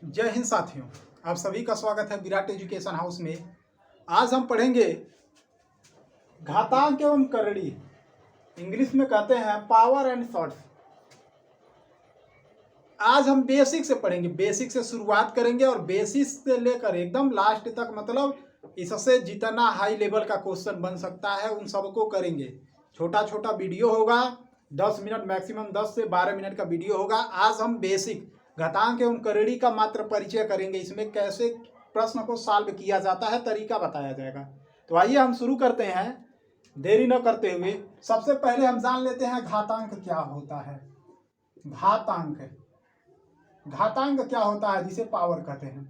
जय हिंद साथियों, आप सभी का स्वागत है विराट एजुकेशन हाउस में। आज हम पढ़ेंगे घातांक एवं करड़ी, इंग्लिश में कहते हैं पावर एंड शॉर्ट्स। आज हम बेसिक से पढ़ेंगे, बेसिक से शुरुआत करेंगे और बेसिक से लेकर एकदम लास्ट तक, मतलब इससे जितना हाई लेवल का क्वेश्चन बन सकता है उन सबको करेंगे। छोटा छोटा वीडियो होगा, 10 मिनट मैक्सिमम, 10 से 12 मिनट का वीडियो होगा। आज हम बेसिक घातांक एवं करड़ी का मात्र परिचय करेंगे, इसमें कैसे प्रश्न को सॉल्व किया जाता है तरीका बताया जाएगा। तो आइए हम शुरू करते हैं देरी न करते हुए। सबसे पहले हम जान लेते हैं घातांक क्या होता है। घातांक क्या होता है, जिसे पावर कहते हैं,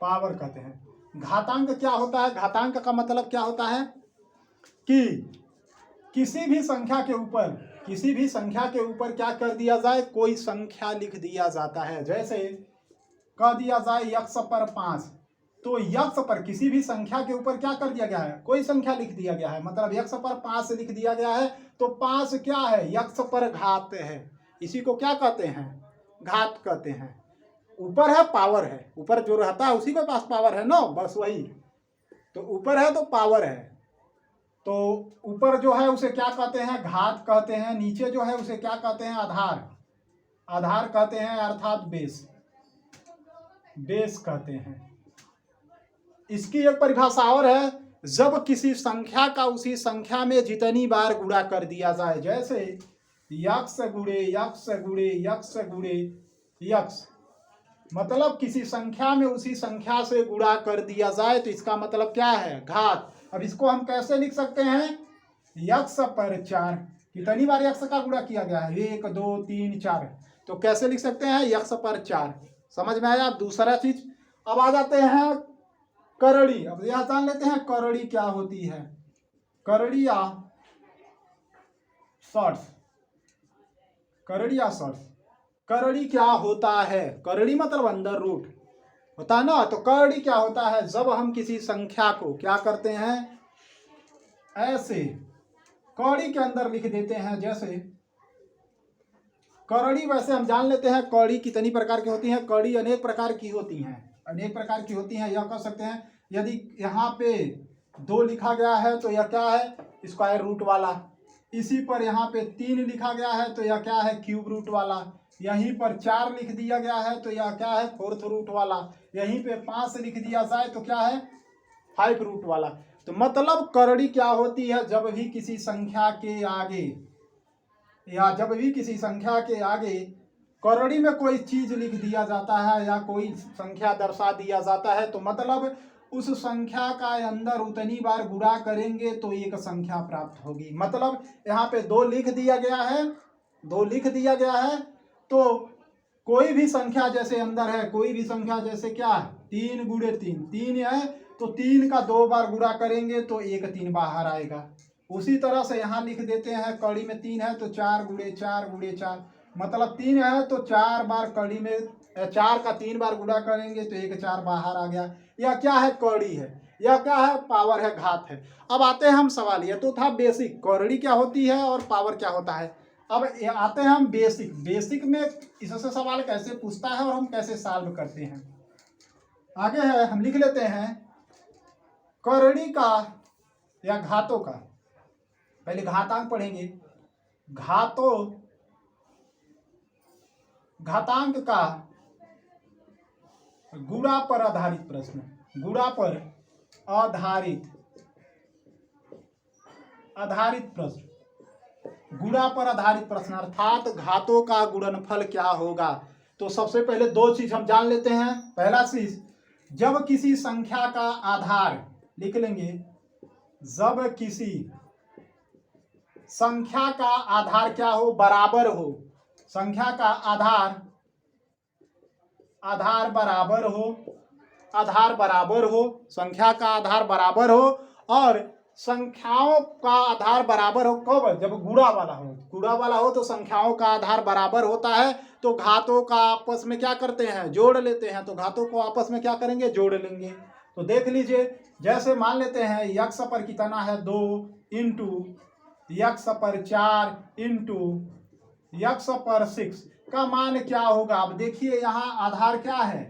पावर कहते हैं। घातांक क्या होता है? घातांक का मतलब क्या होता है कि किसी भी संख्या के ऊपर क्या कर दिया जाए, कोई संख्या लिख दिया जाता है। जैसे कह दिया जाए यक्स पर 5, तो यक्स पर किसी भी संख्या के ऊपर क्या कर दिया गया है, कोई संख्या लिख दिया गया है, मतलब यक्स पर 5 लिख दिया गया है। तो 5 क्या है, यक्स पर घात है। इसी को क्या कहते हैं, घात कहते हैं। ऊपर है, पावर है, ऊपर जो रहता है उसी के पास पावर है ना, बस वही। तो ऊपर है तो पावर है, तो ऊपर जो है उसे क्या कहते हैं, घात कहते हैं। नीचे जो है उसे क्या कहते हैं, आधार कहते हैं, अर्थात बेस कहते हैं। इसकी एक परिभाषा और है, जब किसी संख्या का उसी संख्या में जितनी बार गुणा कर दिया जाए। जैसे यक्स गुणे यक्स गुणे यक्स गुणे यक्स, मतलब किसी संख्या में उसी संख्या से गुणा कर दिया जाए, तो इसका मतलब क्या है, घात। अब इसको हम कैसे लिख सकते हैं, यक्स पर 4, कितनी बार यक्स का गुणा किया गया है, 1 2 3 4, तो कैसे लिख सकते हैं, यक्स पर 4। समझ में आया। दूसरा चीज, अब आ जाते हैं करड़ी। अब यह जान लेते हैं करड़ी क्या होती है, करड़ी या शॉर्ट्स। करड़ी क्या होता है, करड़ी मतलब अंडर रूट होता है ना। तो करड़ी क्या होता है, जब हम किसी संख्या को क्या करते हैं, ऐसे कौड़ी के अंदर लिख देते हैं। जैसे करड़ी, वैसे हम जान लेते हैं कौड़ी कितनी प्रकार की होती है। कौड़ी अनेक प्रकार की होती हैं, यह कह सकते हैं। यदि यहाँ पे 2 लिखा गया है तो यह क्या है, स्क्वायर रूट वाला। इसी पर यहाँ पे 3 लिखा गया है तो यह क्या है, क्यूब रूट वाला। यहीं पर 4 लिख दिया गया है तो यह क्या है, फोर्थ रूट वाला। यहीं पे 5 लिख दिया जाए तो क्या है, 5 रूट वाला। तो मतलब करड़ी क्या होती है, जब भी किसी संख्या के आगे करड़ी में कोई चीज लिख दिया जाता है या कोई संख्या दर्शा दिया जाता है, तो मतलब उस संख्या का अंदर उतनी बार गुणा करेंगे तो एक संख्या प्राप्त होगी। मतलब यहाँ पे 2 लिख दिया गया है, तो कोई भी संख्या जैसे अंदर है, कोई भी संख्या जैसे क्या है, 3 गुणे 3 है, तो 3 का 2 बार गुणा करेंगे तो 1 3 बाहर आएगा। उसी तरह से यहाँ लिख देते हैं, कड़ी में 3 है तो 4 गुणे 4 गुणे 4, मतलब 3 है तो 4 बार कड़ी में 4 का 3 बार गुणा करेंगे तो 1 4 बाहर आ गया। यह क्या है, कौड़ी है। यह क्या है, पावर है, घात है। अब आते हैं हम सवाल, यह तो था बेसिक, कौड़ी क्या होती है और पावर क्या होता है। अब आते हैं हम बेसिक में इससे सवाल कैसे पूछता है और हम कैसे सॉल्व करते हैं। आगे है, हम लिख लेते हैं करड़ी का या घातों का। पहले घातांक पढ़ेंगे। घातांक का गुणा पर आधारित प्रश्न, अर्थात घातों का गुणनफल क्या होगा। तो सबसे पहले 2 चीज हम जान लेते हैं। पहला चीज, जब किसी संख्या का आधार लिख लेंगे, जब किसी संख्या का आधार क्या हो, बराबर हो, संख्या का आधार बराबर हो, संख्या का आधार बराबर हो, और संख्याओं का आधार बराबर हो कब, जब गुणा वाला हो तो संख्याओं का आधार बराबर होता है। तो घातों का आपस में क्या करते हैं, जोड़ लेते हैं। तो घातों को आपस में क्या करेंगे, जोड़ लेंगे। तो देख लीजिए, जैसे मान लेते हैं यक्स पर कितना है, 2 इंटू यक्स पर 4 इंटू यक्स पर 6, का मान क्या होगा। अब देखिए यहाँ आधार क्या है,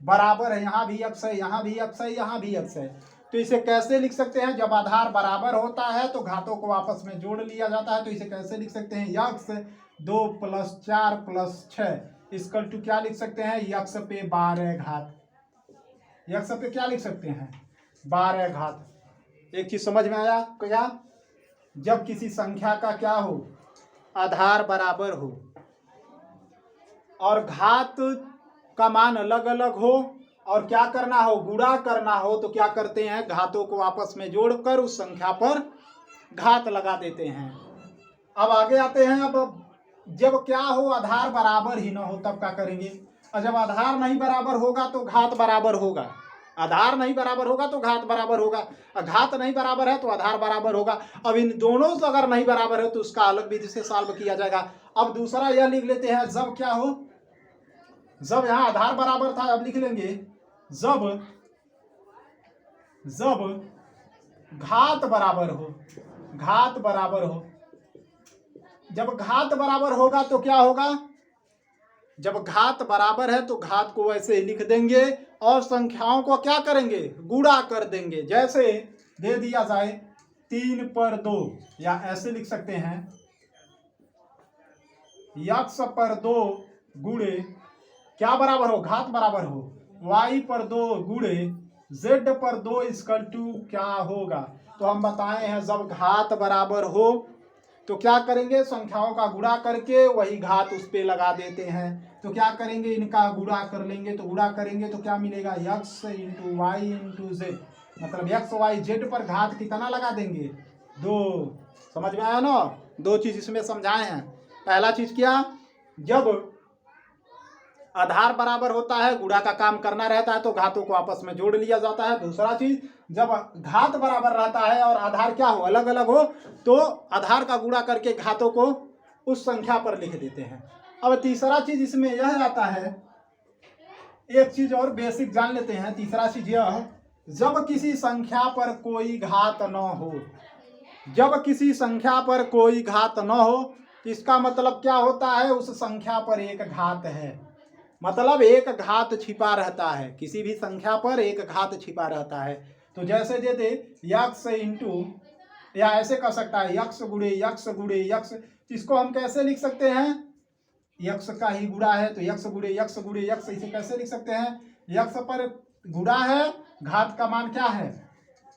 बराबर है, यहाँ भी x है, यहाँ भी x है, यहाँ भी x है। तो इसे कैसे लिख सकते हैं, जब आधार बराबर होता है तो घातों को आपस में जोड़ लिया जाता है। तो इसे कैसे लिख सकते हैं, x 2 + 4 + 6 इसकल टू क्या लिख सकते हैं, x पे 12 घात। x पे क्या लिख सकते हैं, 12 घात। एक चीज समझ में आया क्या, जब किसी संख्या का क्या हो, आधार बराबर हो और घात का मान अलग अलग हो और क्या करना हो, गुणा करना हो, तो क्या करते हैं, घातों को आपस में जोड़कर उस संख्या पर घात लगा देते हैं। अब आगे आते हैं। अब जब क्या हो, आधार बराबर ही ना हो तब क्या करेंगे, और जब आधार नहीं बराबर होगा तो घात बराबर होगा, आधार नहीं बराबर होगा तो घात बराबर होगा, घात नहीं बराबर है तो आधार बराबर होगा। अब इन दोनों से अगर नहीं बराबर है तो उसका अलग विधि से सॉल्व किया जाएगा। अब दूसरा यह लिख लेते हैं, जब क्या हो, जब यहाँ आधार बराबर था, अब लिख लेंगे जब घात बराबर हो, घात बराबर हो। जब घात बराबर होगा तो क्या होगा, जब घात बराबर है तो घात को ऐसे ही लिख देंगे और संख्याओं को क्या करेंगे, गुणा कर देंगे। जैसे दे दिया जाए 3 पर 2, या ऐसे लिख सकते हैं x पर 2 गुणे क्या बराबर हो, घात बराबर हो, y पर 2 गुणे z पर 2 इसकल टू क्या होगा। तो हम बताए हैं जब घात बराबर हो तो क्या करेंगे, संख्याओं का गुणा करके वही घात उस पे लगा देते हैं। तो क्या करेंगे, इनका गुणा कर लेंगे, तो गुणा करेंगे तो क्या मिलेगा, x × y × z, मतलब x y z पर घात कितना लगा देंगे, 2। समझ में आया ना, दो चीज इसमें समझाए हैं। पहला चीज क्या, जब आधार बराबर होता है, गुणा का काम करना रहता है तो घातों को आपस में जोड़ लिया जाता है। दूसरा चीज, जब घात बराबर रहता है और आधार क्या हो, अलग अलग हो, तो आधार का गुणा करके घातों को उस संख्या पर लिख देते हैं। अब तीसरा चीज इसमें यह आता है, एक चीज और बेसिक जान लेते हैं। तीसरा चीज यह, जब किसी संख्या पर कोई घात न हो, जब किसी संख्या पर कोई घात न हो, इसका मतलब क्या होता है, उस संख्या पर एक घात है, मतलब एक घात छिपा रहता है, किसी भी संख्या पर एक घात छिपा रहता है। तो जैसे देते x इंटू, या ऐसे कर सकता है x गुणे x गुणे x, इसको हम कैसे लिख सकते हैं, x का ही गुणा है तो x गुणे x गुणे x, इसे कैसे लिख सकते हैं, x पर गुणा है, घात का मान क्या है,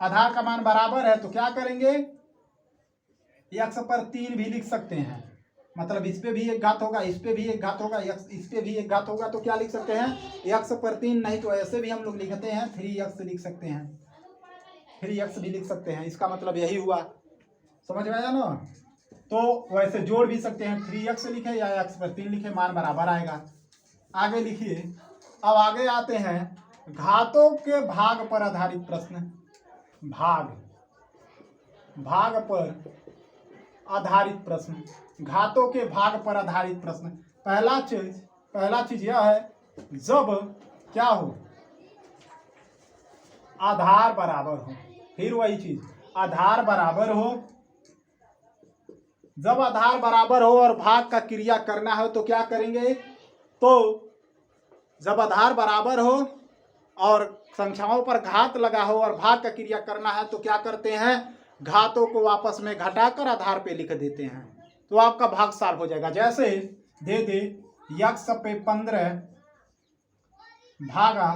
आधार का मान बराबर है, तो क्या करेंगे, x पर 3 भी लिख सकते हैं, मतलब इस पे भी एक घात होगा, इस पे भी एक घात होगा, इस पे भी एक घात होगा, तो क्या लिख सकते हैं, x पर 3, नहीं तो ऐसे भी हम लोग लिखते हैं 3x लिख सकते हैं, 3x भी लिख सकते हैं। इसका मतलब यही हुआ, समझ में आया ना। तो वैसे जोड़ भी सकते हैं, 3x लिखे या x पर 3 लिखे, मान बराबर आएगा। आगे लिखिए। अब आगे आते हैं घातों के भाग पर आधारित प्रश्न। भाग पर आधारित प्रश्न, घातों के भाग पर आधारित प्रश्न। पहला चीज यह है, जब क्या हो, आधार बराबर हो, फिर वही चीज, आधार बराबर हो, जब आधार बराबर हो और भाग का क्रिया करना हो तो क्या करेंगे, तो जब आधार बराबर हो और संख्याओं पर घात लगा हो और भाग का क्रिया करना है तो क्या करते हैं, घातों को आपस में घटाकर आधार पे लिख देते हैं, तो आपका भाग सॉल्व हो जाएगा। जैसे दे दे x पे 15 भागा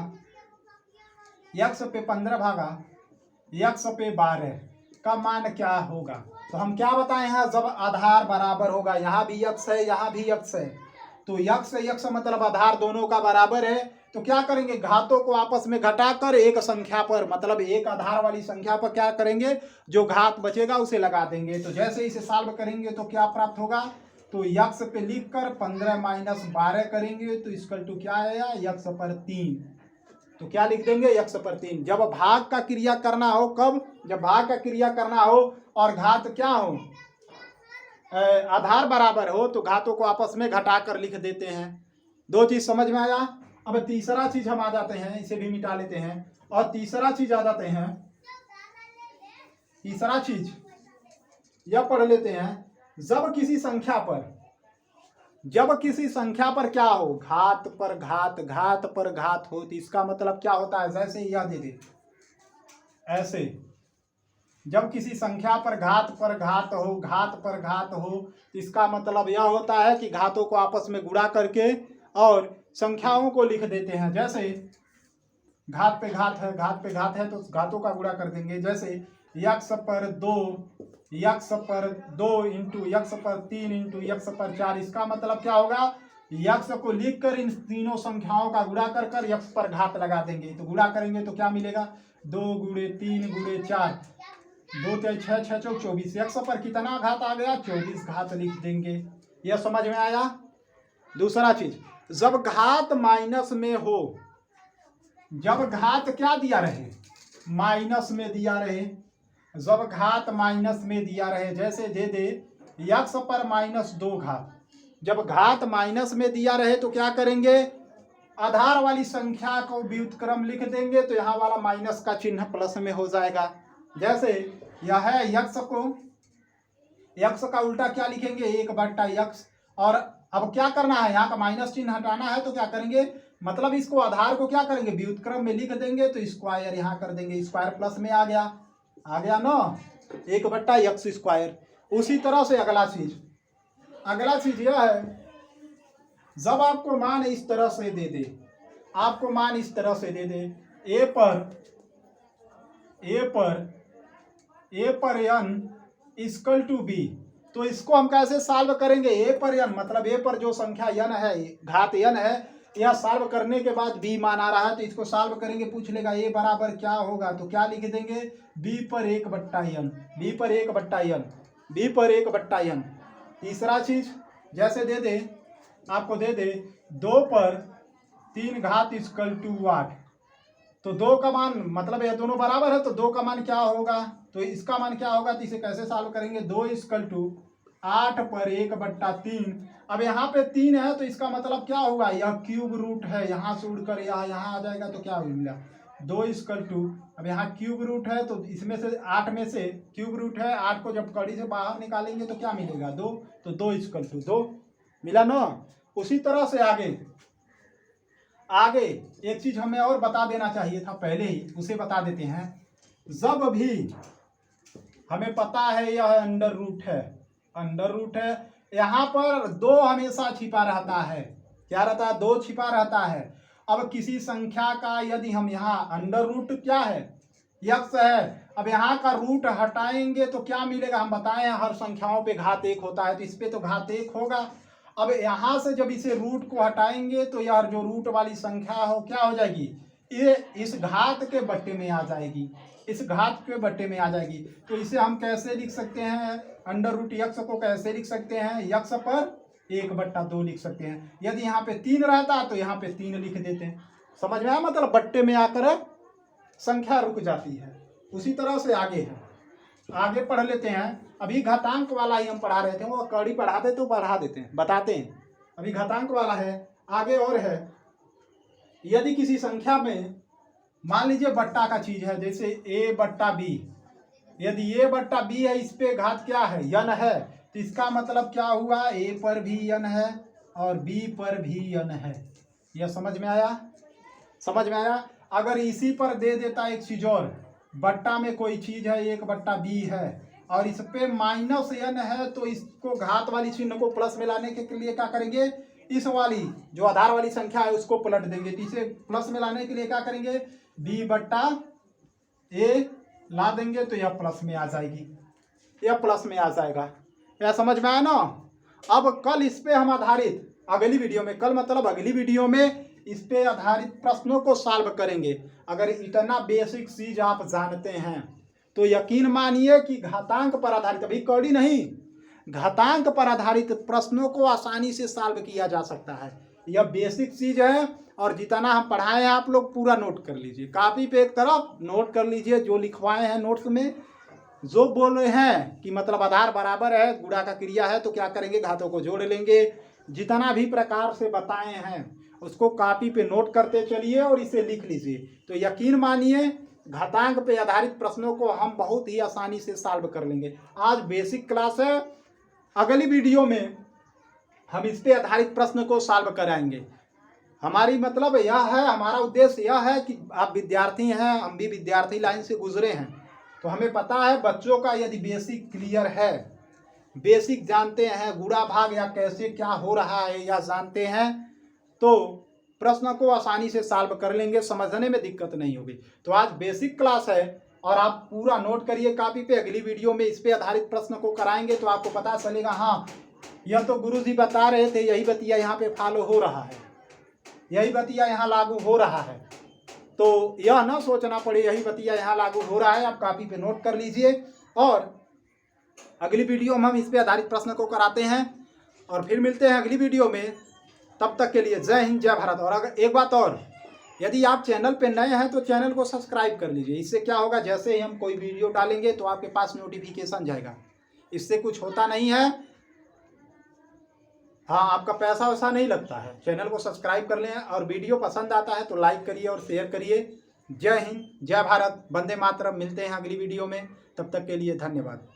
x पे 15 भागा x पे 12 का मान क्या होगा। तो हम क्या बताए हैं, जब आधार बराबर होगा, यहाँ भी x है यहाँ भी x है, तो x मतलब आधार दोनों का बराबर है, तो क्या करेंगे, घातों को आपस में घटाकर एक संख्या पर, मतलब एक आधार वाली संख्या पर क्या करेंगे, जो घात बचेगा उसे लगा देंगे। तो जैसे इसे सॉल्व करेंगे तो क्या प्राप्त होगा, तो x पे लिखकर 15 - 12 करेंगे तो इसकल टू क्या आएगा, x पर 3, तो क्या लिख देंगे, x पर 3। जब भाग का क्रिया करना हो, कब, जब भाग का क्रिया करना हो और घात क्या हो, आधार बराबर हो, तो घातों को आपस में घटाकर लिख देते हैं। दो चीज समझ में आया। अब तीसरा चीज हम आ जाते हैं, इसे भी मिटा लेते हैं, और तीसरा चीज आ जाते हैं, तीसरा चीज यह पढ़ लेते हैं, जब किसी संख्या पर जब किसी संख्या पर क्या हो, घात पर घात, घात पर घात हो, तो इसका मतलब क्या होता है, जैसे यह दे दे ऐसे, जब किसी संख्या पर घात हो, घात पर घात हो, तो इसका मतलब यह होता है कि घातों को आपस में गुणा करके और संख्याओं को लिख देते हैं। जैसे घात पे घात है, घात पे घात है, तो घातों का गुणा कर देंगे। जैसे यक्स पर 2, यक्स पर 2 इंटू यक्स पर 3 इंटू यक्स पर 4, इसका मतलब क्या होगा, यक्स को लिखकर इन तीनों संख्याओं का गुणा कर कर यक्स पर घात लगा देंगे। तो गुणा करेंगे तो क्या मिलेगा, 2 गुणे 3 गुणे 4, 2 3 6 6 चौक 24, यक्स पर कितना घात आ गया, 24 घात लिख देंगे। यह समझ में आया। दूसरा चीज, जब घात माइनस में हो, जब घात क्या दिया रहे, माइनस में दिया रहे, जब घात माइनस में दिया रहे, जैसे दे दे यक्स पर -2 घात, जब घात माइनस में दिया रहे तो क्या करेंगे, आधार वाली संख्या को व्युत्क्रम लिख देंगे, तो यहाँ वाला माइनस का चिन्ह प्लस में हो जाएगा। जैसे यह है यक्स को, यक्स का उल्टा क्या लिखेंगे, 1/x, और अब क्या करना है, यहाँ का माइनस चिन्ह हटाना है, तो क्या करेंगे, मतलब इसको आधार को क्या करेंगे, व्युत्क्रम में लिख देंगे, तो स्क्वायर यहाँ कर देंगे, स्क्वायर प्लस में आ गया ना, 1/x²। उसी तरह से अगला चीज यह है, जब आपको मान इस तरह से दे दे, आपको मान इस तरह से दे दे, ए पर n इक्वल टू बी, तो इसको हम कैसे सॉल्व करेंगे, ए पर n मतलब ए पर जो संख्या n है, घात n है, यह सॉल्व करने के बाद b मान आ रहा है, तो इसको सॉल्व करेंगे, पूछ लेगा a बराबर क्या होगा, तो क्या लिख देंगे, b पर 1/n, b पर 1/n, b पर 1/n। तीसरा चीज, जैसे दे दे, आपको दे दे 2 पर 3 घात इक्वल टू 8, तो 2 का मान मतलब यह दोनों बराबर है, तो 2 का मान क्या होगा, तो इसका मान क्या होगा, तो इसे कैसे सॉल्व करेंगे, 2 इक्वल टू 8 पर 1/3। अब यहाँ पे 3 है, तो इसका मतलब क्या होगा, यह क्यूब रूट है, यहाँ से उड़कर यहाँ आ जाएगा, तो क्या मिला, 2 इक्वल टू, अब यहाँ क्यूब रूट है, तो इसमें से 8 में से क्यूब रूट है, 8 को जब कड़ी से बाहर निकालेंगे तो क्या मिलेगा, 2, तो 2 इक्वल टू 2 मिला ना। उसी तरह से आगे एक चीज हमें और बता देना चाहिए था पहले ही, उसे बता देते हैं। जब भी हमें पता है यह अंडर रूट है, यहाँ पर 2 हमेशा छिपा रहता है, क्या रहता है, 2 छिपा रहता है। अब किसी संख्या का यदि हम यहाँ अंडर रूट क्या है, यक्स है, अब यहाँ का रूट हटाएंगे तो क्या मिलेगा, हम बताएं हर संख्याओं पे घात 1 होता है, तो इस पे तो घात 1 होगा। अब यहाँ से जब इसे रूट को हटाएंगे तो यार जो रूट वाली संख्या हो क्या हो जाएगी, ये इस घात के बट्टे में आ जाएगी, इस घात के बट्टे में आ जाएगी। तो इसे हम कैसे लिख सकते हैं, अंडर रूट यक्स को कैसे लिख सकते हैं, यक्स पर 1/2 लिख सकते हैं। यदि यहाँ पे 3 रहता तो यहाँ पे 3 लिख देते हैं। समझ में आया, मतलब बट्टे में आकर संख्या रुक जाती है। उसी तरह से आगे पढ़ लेते हैं। अभी घातांक वाला ही हम पढ़ा रहे थे, वो कड़ी पढ़ाते तो पढ़ा देते हैं, बताते हैं। अभी घातांक वाला है, आगे और है। यदि किसी संख्या में मान लीजिए बट्टा का चीज है, जैसे a/b, यदि a/b है, इस पे घात क्या है, n है, तो इसका मतलब क्या हुआ, a पर भी n है और b पर भी n है। यह समझ में आया। अगर इसी पर दे देता एक चीज और, बट्टा में कोई चीज है 1/b है और इस पे -n है, तो इसको घात वाली चिन्ह को प्लस में लाने के लिए क्या करेंगे, इस वाली जो आधार वाली संख्या है उसको पलट देंगे। तो इसे प्लस में लाने के लिए क्या करेंगे, b/a ला देंगे, तो यह प्लस में आ जाएगी, यह प्लस में आ जाएगा। यह समझ में आया ना। अब कल इस पे हम आधारित अगली वीडियो में, कल मतलब अगली वीडियो में इस पे आधारित प्रश्नों को सॉल्व करेंगे। अगर इतना बेसिक चीज आप जानते हैं तो यकीन मानिए कि घातांक पर आधारित, अभी कड़ी नहीं, घातांक पर आधारित प्रश्नों को आसानी से सॉल्व किया जा सकता है। यह बेसिक चीज है और जितना हम पढ़ाए हैं आप लोग पूरा नोट कर लीजिए, कॉपी पे एक तरफ नोट कर लीजिए, जो लिखवाए हैं नोट्स में, जो बोल रहे हैं कि मतलब आधार बराबर है, गुणा का क्रिया है, तो क्या करेंगे, घातों को जोड़ लेंगे। जितना भी प्रकार से बताए हैं उसको कॉपी पे नोट करते चलिए और इसे लिख लीजिए, तो यकीन मानिए घातांक पे आधारित प्रश्नों को हम बहुत ही आसानी से सॉल्व कर लेंगे। आज बेसिक क्लास है, अगली वीडियो में हम इस पे आधारित प्रश्न को सॉल्व कराएंगे। हमारी मतलब यह है, हमारा उद्देश्य यह है कि आप विद्यार्थी हैं, हम भी विद्यार्थी लाइन से गुजरे हैं, तो हमें पता है बच्चों का यदि बेसिक क्लियर है, बेसिक जानते हैं, गुणा भाग या कैसे क्या हो रहा है या जानते हैं, तो प्रश्न को आसानी से सॉल्व कर लेंगे, समझने में दिक्कत नहीं होगी। तो आज बेसिक क्लास है और आप पूरा नोट करिए कापी पे। अगली वीडियो में इस पे आधारित प्रश्न को कराएंगे तो आपको पता चलेगा हाँ यह तो गुरुजी बता रहे थे, यही बतिया यहाँ पे फॉलो हो रहा है, यही बतिया यहाँ लागू हो रहा है। तो यह ना सोचना पड़े यही बतिया यहाँ लागू हो रहा है, आप कापी पे नोट कर लीजिए और अगली वीडियो में हम इस पे आधारित प्रश्न को कराते हैं और फिर मिलते हैं अगली वीडियो में। तब तक के लिए जय हिंद, जय भारत। और अगर एक बात और, यदि आप चैनल पे नए हैं तो चैनल को सब्सक्राइब कर लीजिए। इससे क्या होगा, जैसे ही हम कोई वीडियो डालेंगे तो आपके पास नोटिफिकेशन जाएगा। इससे कुछ होता नहीं है, हाँ आपका पैसा वैसा नहीं लगता है। चैनल को सब्सक्राइब कर लें और वीडियो पसंद आता है तो लाइक करिए और शेयर करिए। जय हिंद, जय भारत, वंदे मातरम। मिलते हैं अगली वीडियो में, तब तक के लिए धन्यवाद।